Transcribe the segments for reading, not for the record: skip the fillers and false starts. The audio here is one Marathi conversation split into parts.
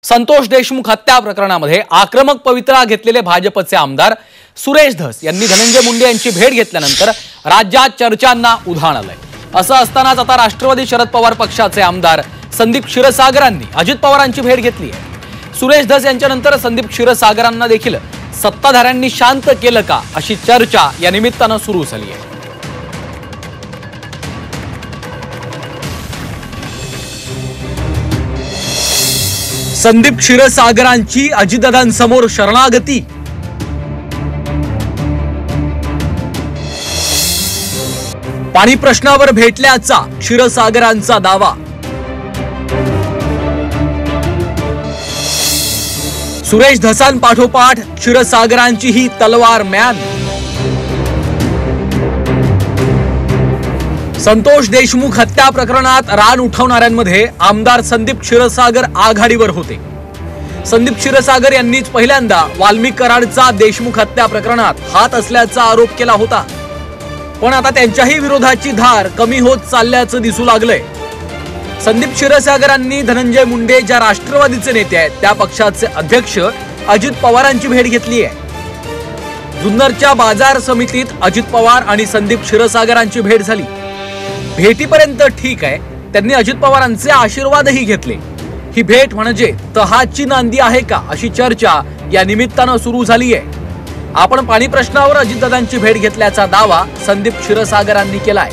संतोष देशमुख हत्या प्रकरणामध्ये आक्रमक पवित्रा घेतलेले भाजपचे आमदार सुरेश धस यांनी धनंजय मुंडे यांची भेट घेतल्यानंतर राज्यात चर्चांना उधाण आलंय। असं असतानाच आता राष्ट्रवादी शरद पवार पक्षाचे आमदार संदीप क्षीरसागरांनी अजित पवारांची भेट घेतली आहे। सुरेश धस यांच्यानंतर संदीप क्षीरसागरांना देखील सत्ताधाऱ्यांनी शांत केलं का अशी चर्चा या निमित्तानं सुरू झाली आहे। संदीप क्षीरसागरांची अजितदादांसमोर शरणागती। पाणी प्रश्नावर भेटल्याचा क्षीरसागरांचा दावा। सुरेश धसांपाठोपाठ क्षीरसागरांची ही तलवार म्यान। संतोष देशमुख हत्या प्रकरणात रान उठवणाऱ्यांमध्ये आमदार संदीप क्षीरसागर आघाडीवर होते। संदीप क्षीरसागर यांनीच पहिल्यांदा वाल्मिक कराडचा देशमुख हत्या प्रकरणात हात असल्याचा आरोप केला होता, पण आता त्यांच्याही विरोधाची धार कमी होत चालल्याचं दिसू लागलंय। संदीप क्षीरसागरांनी धनंजय मुंडे ज्या राष्ट्रवादीचे नेते आहेत त्या पक्षाचे अध्यक्ष अजित पवारांची भेट घेतली आहे। जुन्नरच्या बाजार समितीत अजित पवार आणि संदीप क्षीरसागरांची भेट झाली। भेटीपर्यंत ठीक आहे, त्यांनी अजित पवारांचे आशीर्वादही घेतले। ही भेट म्हणजे तहाची नांदी आहे का अशी चर्चा या निमित्तानं सुरू झाली आहे। आपण पाणी प्रश्नावर अजितदादांची भेट घेतल्याचा दावा संदीप क्षीरसागरांनी केलाय।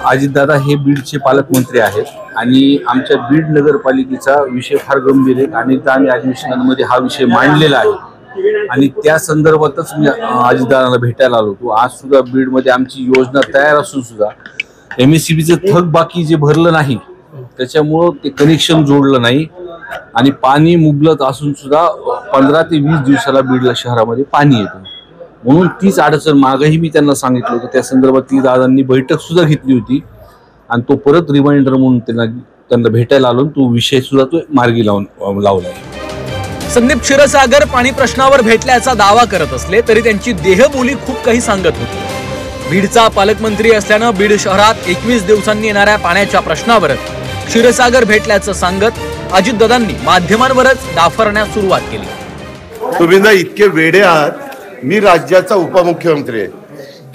अजितदादा हे बीडचे पालकमंत्री आहेत आणि आमच्या बीड नगरपालिकेचा विषय फार गंभीर आहे। अनेकदा आम्ही अधिवेशनांमध्ये हा विषय मांडलेला आहे आणि त्या संदर्भातच मी अजितदादांना भेटायला आलो होतो। आज सुद्धा बीडमध्ये आमची योजना तयार असून सुद्धा MSCBचं थकबाकी जे भरलं नाही त्याच्यामुळं ते कनेक्शन जोडलं नाही आणि पाणी मुबलक असून सुद्धा 15 ते 20 दिवसाला बीड शहरामध्ये पाणी येतं। म्हणून तीच अडचण मागही मी त्यांना सांगितलं होतं। त्या संदर्भात ती दादांनी बैठक सुद्धा घेतली होती आणि तो परत रिमाइंडर म्हणून त्यांना भेटायला आलो, तो विषय सुद्धा तो मार्गी लावला। संदीप क्षीरसागर पाणी प्रश्नावर भेटल्याचा दावा करत असले तरी त्यांची देहबोली खूप काही सांगत होती। बीडचा पालकमंत्री असल्यानं बीड शहरात 21 दिवसांनी येणाऱ्या पाण्याच्या प्रश्नावर क्षीरसागर भेटल्याचं सांगत अजितदादांनी माध्यमांवरच डाफरण्यास सुरुवात केली। तुम्ही ना इतके वेडे आहात, मी राज्याचा उपमुख्यमंत्री आहे,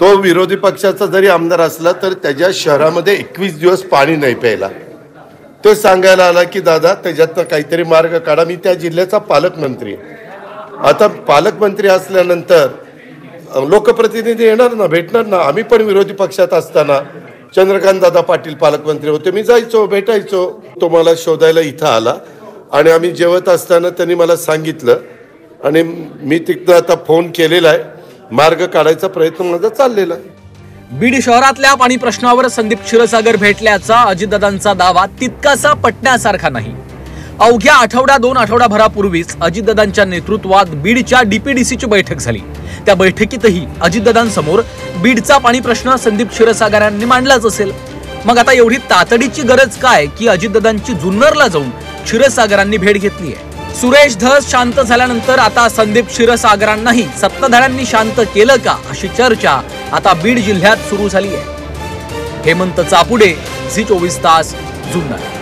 तो विरोधी पक्षाचा जरी आमदार असला तर त्याच्या शहरामध्ये 21 दिवस पाणी नाही प्यायला। तो सांगायला आला की दादा त्याच्यात काहीतरी मार्ग काढा। मी त्या जिल्ह्याचा पालकमंत्री आहे। आता पालकमंत्री असल्यानंतर लोकप्रतिनिधी येणार ना, भेटणार ना। आम्ही पण विरोधी पक्षात असताना चंद्रकांत दादा पाटील पालकमंत्री होते, मी जायचो, भेटायचो। तो मला शोधायला इथं आला आणि आम्ही जेवत असताना त्यांनी मला सांगितलं आणि मी तिथं आता फोन केलेला आहे, मार्ग काढायचा प्रयत्न माझा चाललेला आहे। बीड शहरातल्या पाणी प्रश्नावर संदीप क्षीरसागर भेटल्याचा अजितदादांचा दावा तितकासा पटण्यासारखा नाही। अवघ्या दोन आठवडाभरापूर्वीच अजितदादांच्या नेतृत्वात बीडच्या DPDCची बैठक झाली। त्या बैठकीतही अजितदादांसमोर बीडचा पाणी प्रश्न संदीप क्षीरसागरांनी मांडलाच असेल। मग आता एवढी तातडीची गरज काय की अजितदादांची जुन्नरला जाऊन क्षीरसागरांनी भेट घेतली आहे। सुरेश धस शांत झाल्यानंतर आता संदीप क्षीरसागरांनाही सत्ताधाऱ्यांनी शांत केलं का अशी चर्चा आता बीड जिल्ह्यात सुरू झाली आहे। हेमंत चापुडे, झी 24 तास, जुन्नर।